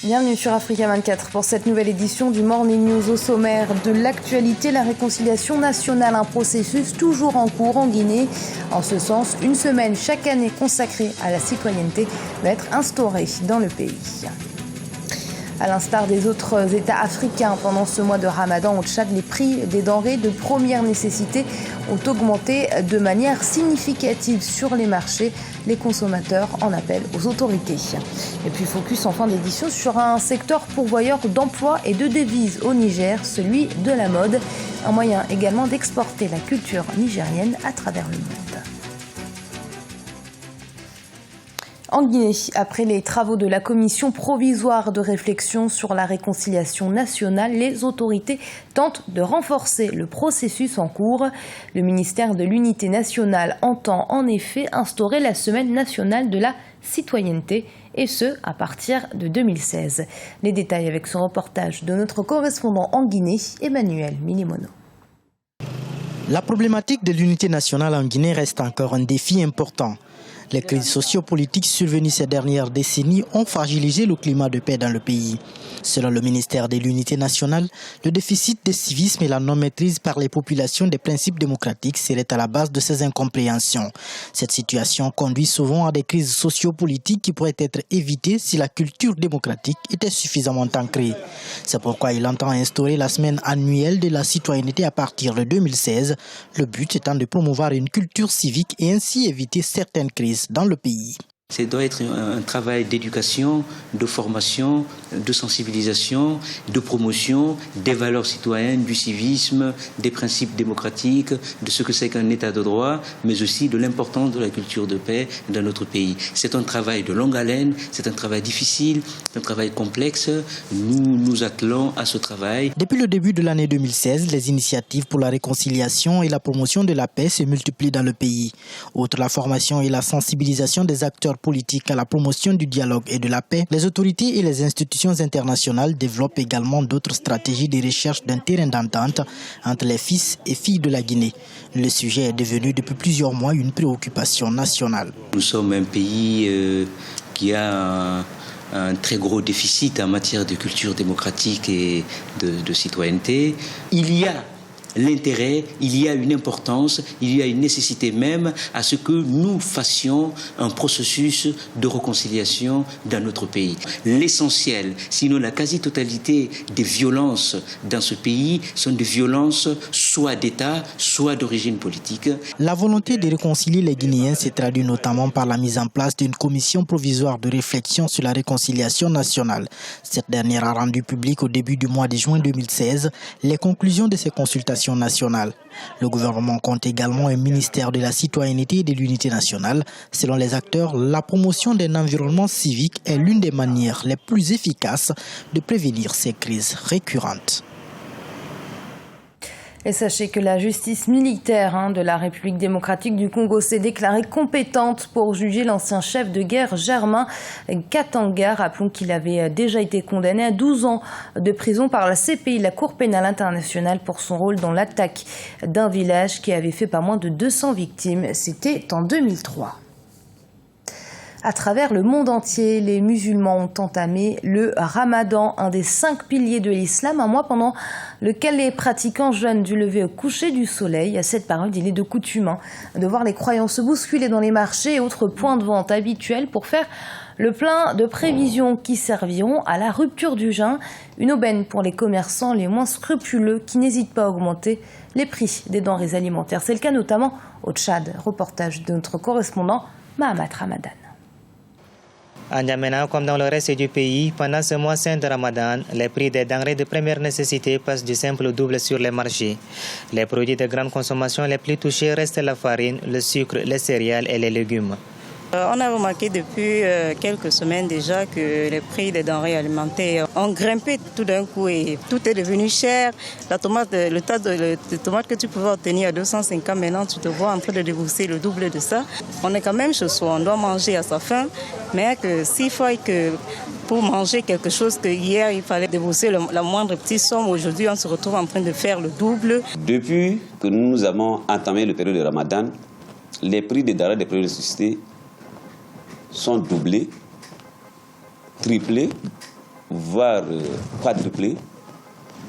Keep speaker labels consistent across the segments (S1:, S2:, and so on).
S1: Bienvenue sur Africa 24 pour cette nouvelle édition du Morning News. Au sommaire de l'actualité, la réconciliation nationale, un processus toujours en cours en Guinée. En ce sens, une semaine chaque année consacrée à la citoyenneté va être instaurée dans le pays. À l'instar des autres États africains, pendant ce mois de Ramadan au Tchad, les prix des denrées de première nécessité ont augmenté de manière significative sur les marchés. Les consommateurs en appellent aux autorités. Et puis focus en fin d'édition sur un secteur pourvoyeur d'emplois et de devises au Niger, celui de la mode. Un moyen également d'exporter la culture nigérienne à travers le monde. En Guinée, après les travaux de la commission provisoire de réflexion sur la réconciliation nationale, les autorités tentent de renforcer le processus en cours. Le ministère de l'Unité nationale entend en effet instaurer la semaine nationale de la citoyenneté, et ce, à partir de 2016. Les détails avec ce reportage de notre correspondant en Guinée, Emmanuel Milimono.
S2: La problématique de l'unité nationale en Guinée reste encore un défi important. Les crises sociopolitiques survenues ces dernières décennies ont fragilisé le climat de paix dans le pays. Selon le ministère de l'Unité nationale, le déficit de civisme et la non-maîtrise par les populations des principes démocratiques seraient à la base de ces incompréhensions. Cette situation conduit souvent à des crises sociopolitiques qui pourraient être évitées si la culture démocratique était suffisamment ancrée. C'est pourquoi il entend instaurer la semaine annuelle de la citoyenneté à partir de 2016, le but étant de promouvoir une culture civique et ainsi éviter certaines crises dans le pays.
S3: Ça doit être un travail d'éducation, de formation, de sensibilisation, de promotion des valeurs citoyennes, du civisme, des principes démocratiques, de ce que c'est qu'un état de droit, mais aussi de l'importance de la culture de paix dans notre pays. C'est un travail de longue haleine, c'est un travail difficile, un travail complexe. Nous nous attelons à ce travail.
S2: Depuis le début de l'année 2016, les initiatives pour la réconciliation et la promotion de la paix se multiplient dans le pays. Outre la formation et la sensibilisation des acteurs politiques à la promotion du dialogue et de la paix, les autorités et les institutions internationales développent également d'autres stratégies de recherche d'un terrain d'entente entre les fils et filles de la Guinée. Le sujet est devenu depuis plusieurs mois une préoccupation nationale.
S3: Nous sommes un pays qui a un très gros déficit en matière de culture démocratique et de citoyenneté. Il y a l'intérêt, il y a une importance, il y a une nécessité même à ce que nous fassions un processus de réconciliation dans notre pays. L'essentiel, sinon la quasi-totalité des violences dans ce pays sont des violences soit d'État, soit d'origine politique.
S2: La volonté de réconcilier les Guinéens s'est traduite notamment par la mise en place d'une commission provisoire de réflexion sur la réconciliation nationale. Cette dernière a rendu public au début du mois de juin 2016 les conclusions de ces consultations nationales. Le gouvernement compte également un ministère de la citoyenneté et de l'unité nationale. Selon les acteurs, la promotion d'un environnement civique est l'une des manières les plus efficaces de prévenir ces crises récurrentes.
S1: Et sachez que la justice militaire de la République démocratique du Congo s'est déclarée compétente pour juger l'ancien chef de guerre Germain Katanga. Rappelons qu'il avait déjà été condamné à 12 ans de prison par la CPI, la Cour pénale internationale, pour son rôle dans l'attaque d'un village qui avait fait pas moins de 200 victimes. C'était en 2003. À travers le monde entier, les musulmans ont entamé le Ramadan, un des 5 piliers de l'islam, un mois pendant lequel les pratiquants jeûnent du lever au coucher du soleil. À cette période, il est de coutume de voir les croyants se bousculer dans les marchés et autres points de vente habituels pour faire le plein de prévisions qui serviront à la rupture du jeûne. Une aubaine pour les commerçants les moins scrupuleux qui n'hésitent pas à augmenter les prix des denrées alimentaires. C'est le cas notamment au Tchad. Reportage de notre correspondant Mahamat Ramadan.
S4: À N'Djamena, comme dans le reste du pays, pendant ce mois saint de Ramadan, les prix des denrées de première nécessité passent du simple au double sur les marchés. Les produits de grande consommation les plus touchés restent la farine, le sucre, les céréales et les légumes.
S5: On a remarqué depuis quelques semaines déjà que les prix des denrées alimentaires ont grimpé tout d'un coup et tout est devenu cher. La tomate, le tas de tomates que tu pouvais obtenir à 250, maintenant tu te vois en train de débourser le double de ça. On est quand même chez soi, on doit manger à sa faim, mais s'il faut que pour manger quelque chose que hier il fallait débourser la moindre petite somme, aujourd'hui on se retrouve en train de faire le double.
S6: Depuis que nous avons entamé le période de Ramadan, les prix des denrées de première nécessité sont doublés, triplés, voire quadruplé,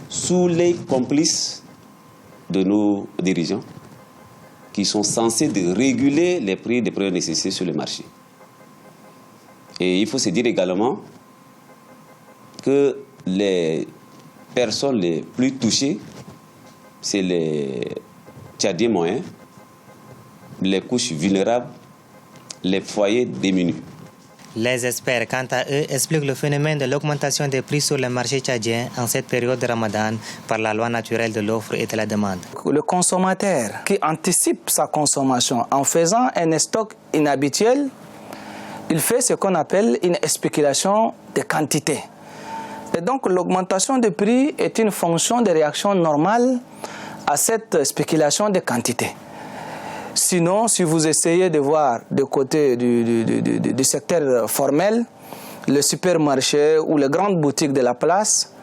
S6: sous les complices de nos dirigeants qui sont censés de réguler les prix des premières nécessités sur le marché. Et il faut se dire également que les personnes les plus touchées, c'est les Tchadiens moyens, les couches vulnérables, les foyers démunis.
S4: Les experts, quant à eux, expliquent le phénomène de l'augmentation des prix sur le marché tchadien en cette période de Ramadan par la loi naturelle de l'offre et de la demande.
S7: Le consommateur qui anticipe sa consommation en faisant un stock inhabituel, il fait ce qu'on appelle une spéculation de quantité. Et donc l'augmentation des prix est une fonction de réaction normale à cette spéculation de quantité. Sinon, si vous essayez de voir du côté du secteur formel, les supermarchés ou les grandes boutiques de la place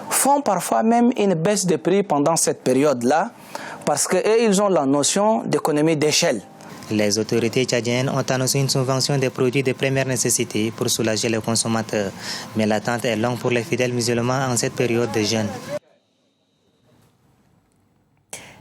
S7: font parfois même une baisse de prix pendant cette période-là parce qu'ils ont la notion d'économie d'échelle.
S4: Les autorités tchadiennes ont annoncé une subvention des produits de première nécessité pour soulager les consommateurs. Mais l'attente est longue pour les fidèles musulmans en cette période de jeûne.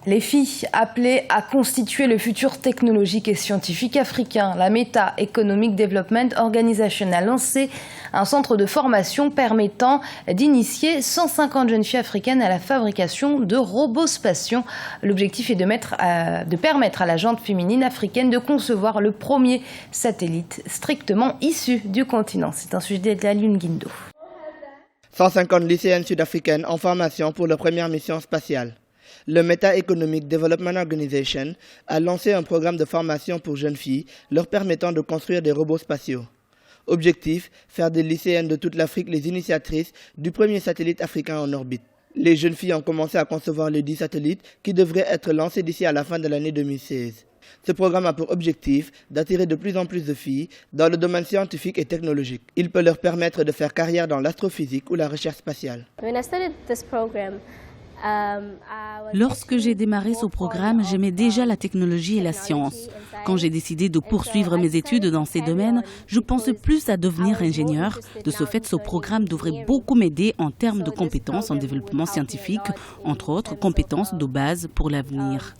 S1: Les filles appelées à constituer le futur technologique et scientifique africain. La Meta Economic Development Organization a lancé un centre de formation permettant d'initier 150 jeunes filles africaines à la fabrication de robots spatiaux. L'objectif est de permettre à la gente féminine africaine de concevoir le premier satellite strictement issu du continent. C'est un sujet d'Aliun Guindo.
S8: 150 lycéennes sud-africaines en formation pour leur première mission spatiale. Le Meta Economic Development Organization a lancé un programme de formation pour jeunes filles leur permettant de construire des robots spatiaux. Objectif, faire des lycéennes de toute l'Afrique les initiatrices du premier satellite africain en orbite. Les jeunes filles ont commencé à concevoir les 10 satellites qui devraient être lancés d'ici à la fin de l'année 2016. Ce programme a pour objectif d'attirer de plus en plus de filles dans le domaine scientifique et technologique. Il peut leur permettre de faire carrière dans l'astrophysique ou la recherche spatiale.
S9: Lorsque j'ai démarré ce programme, j'aimais déjà la technologie et la science. Quand j'ai décidé de poursuivre mes études dans ces domaines, je pensais plus à devenir ingénieur. De ce fait, ce programme devrait beaucoup m'aider en termes de compétences en développement scientifique, entre autres compétences de base pour l'avenir.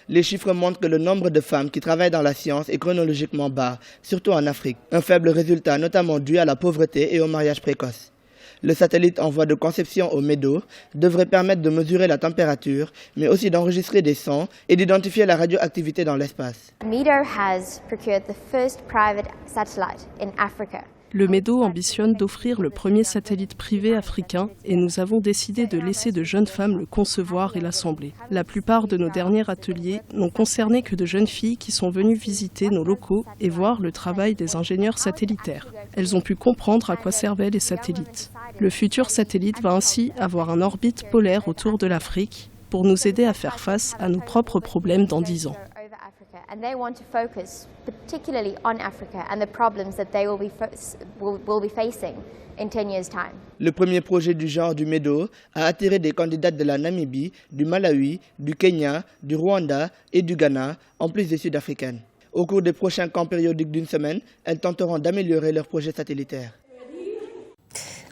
S8: Les chiffres montrent que le nombre de femmes qui travaillent dans la science est chronologiquement bas, surtout en Afrique. Un faible résultat notamment dû à la pauvreté et au mariage précoce. Le satellite en voie de conception au MEDO devrait permettre de mesurer la température, mais aussi d'enregistrer des sons et d'identifier la radioactivité dans l'espace.
S10: Le MEDO ambitionne d'offrir le premier satellite privé africain et nous avons décidé de laisser de jeunes femmes le concevoir et l'assembler. La plupart de nos derniers ateliers n'ont concerné que de jeunes filles qui sont venues visiter nos locaux et voir le travail des ingénieurs satellitaires. Elles ont pu comprendre à quoi servaient les satellites. Le futur satellite va ainsi avoir une orbite polaire autour de l'Afrique pour nous aider à faire face à nos propres problèmes dans 10 ans.
S11: And they want to focus particularly on Africa and the problems that they will be facing in 10 years' time.
S8: Le premier projet du genre du MEDO a attiré des candidates de la Namibie, du Malawi, du Kenya, du Rwanda et du Ghana, en plus des Sud-Africaines. Au cours des prochains camps périodiques d'une semaine, elles tenteront d'améliorer leur projet satellitaire.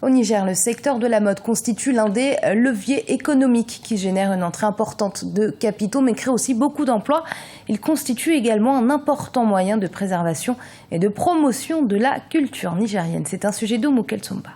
S1: Au Niger, le secteur de la mode constitue l'un des leviers économiques qui génère une entrée importante de capitaux, mais crée aussi beaucoup d'emplois. Il constitue également un important moyen de préservation et de promotion de la culture nigérienne. C'est un sujet d'Oumoukel Tsomba.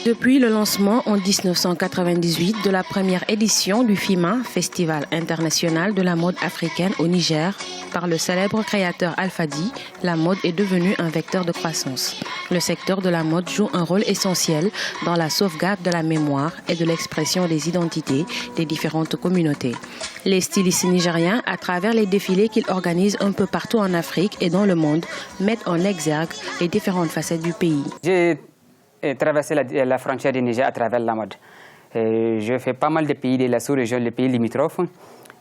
S12: Depuis le lancement en 1998 de la première édition du FIMA, Festival international de la mode africaine au Niger, par le célèbre créateur Alfadi, la mode est devenue un vecteur de croissance. Le secteur de la mode joue un rôle essentiel dans la sauvegarde de la mémoire et de l'expression des identités des différentes communautés. Les stylistes nigériens, à travers les défilés qu'ils organisent un peu partout en Afrique et dans le monde, mettent en exergue les différentes facettes du pays.
S13: J'ai traversé la frontière du Niger à travers la mode. Je fais pas mal de pays de la sous-région, les pays limitrophes.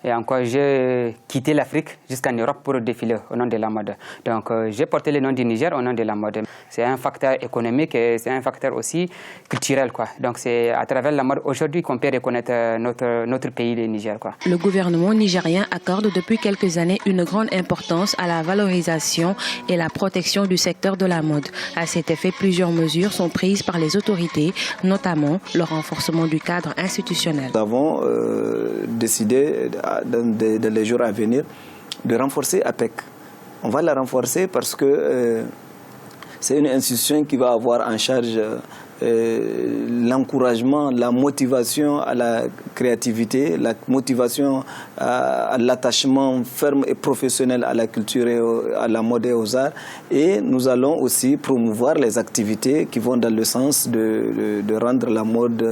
S13: Et encore, j'ai quitté l'Afrique jusqu'en Europe pour défiler au nom de la mode. Donc, j'ai porté le nom du Niger au nom de la mode. C'est un facteur économique et c'est un facteur aussi culturel, quoi. Donc, c'est à travers la mode aujourd'hui qu'on peut reconnaître notre pays, le Niger, quoi.
S12: Le gouvernement nigérien accorde depuis quelques années une grande importance à la valorisation et la protection du secteur de la mode. À cet effet, plusieurs mesures sont prises par les autorités, notamment le renforcement du cadre institutionnel.
S7: Nous avons décidé dans les jours à venir de renforcer APEC. On va la renforcer parce que c'est une institution qui va avoir en charge l'encouragement, la motivation à la créativité, la motivation à l'attachement ferme et professionnel à la culture et à la mode et aux arts. Et nous allons aussi promouvoir les activités qui vont dans le sens de rendre la mode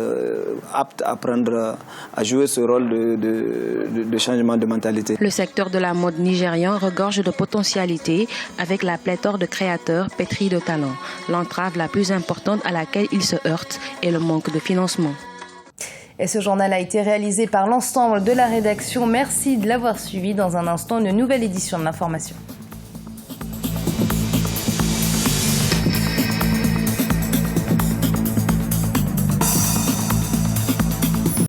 S7: apte à jouer ce rôle de changement de mentalité.
S12: Le secteur de la mode nigérian regorge de potentialités avec la pléthore de créateurs pétris de talent. L'entrave la plus importante à laquelle il se heurte est le manque de financement.
S1: Et ce journal a été réalisé par l'ensemble de la rédaction. Merci de l'avoir suivi. Dans un instant, une nouvelle édition de l'information.